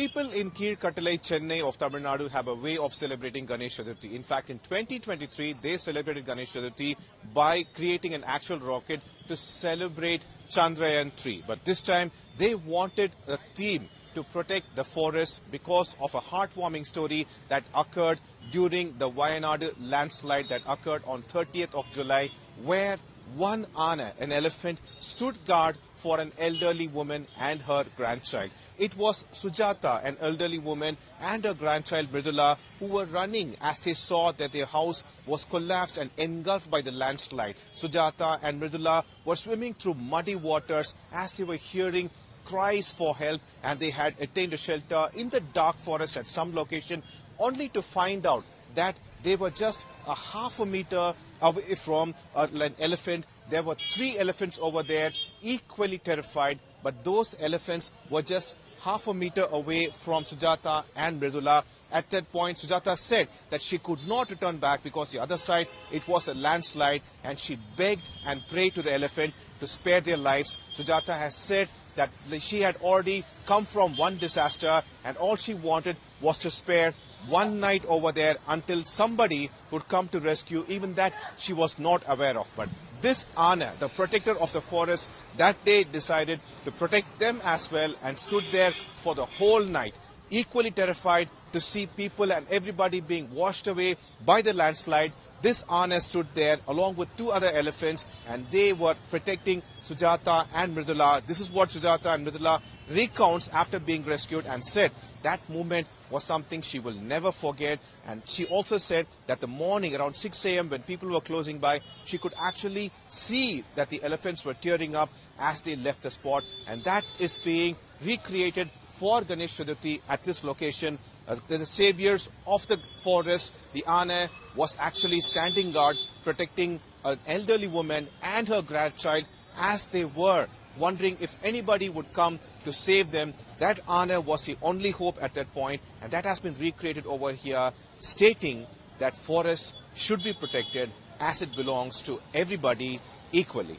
People in Kirkattalai, Chennai of Tamil Nadu have a way of celebrating Ganesh Chaturthi. In fact, in 2023, they celebrated Ganesh Chaturthi by creating an actual rocket to celebrate Chandrayaan-3. But this time, they wanted a theme to protect the forest because of a heartwarming story that occurred during the Wayanad landslide that occurred on 30th of July, where one Ana, an elephant, stood guard for an elderly woman and her grandchild. It was Sujata, an elderly woman, and her grandchild Mridula, who were running as they saw that their house was collapsed and engulfed by the landslide. Sujata and Mridula were swimming through muddy waters as they were hearing cries for help, and they had attained a shelter in the dark forest at some location, only to find out that they were just a half a meter away from an elephant. There were 3 elephants over there, equally terrified, but those elephants were just half a meter away from Sujata and Mridula. At that point, Sujata said that she could not return back because the other side, it was a landslide, and she begged and prayed to the elephant to spare their lives. Sujata has said that she had already come from one disaster and all she wanted was to spare one night over there until somebody would come to rescue, even that she was not aware of. But this Ana, the protector of the forest, that day decided to protect them as well and stood there for the whole night, equally terrified to see people and everybody being washed away by the landslide. This Ana stood there along with 2 other elephants, and they were protecting Sujata and Mridula. This is what Sujata and Mridula recounts after being rescued, and said that moment was something she will never forget. And she also said that the morning around 6 a.m. when people were closing by, she could actually see that the elephants were tearing up as they left the spot, and that is being recreated for Ganesh Chaturthi at this location. The saviors of the forest, the Ana, was actually standing guard, protecting an elderly woman and her grandchild as they were wondering if anybody would come to save them. That Ana was the only hope at that point, and that has been recreated over here, stating that forests should be protected as it belongs to everybody equally.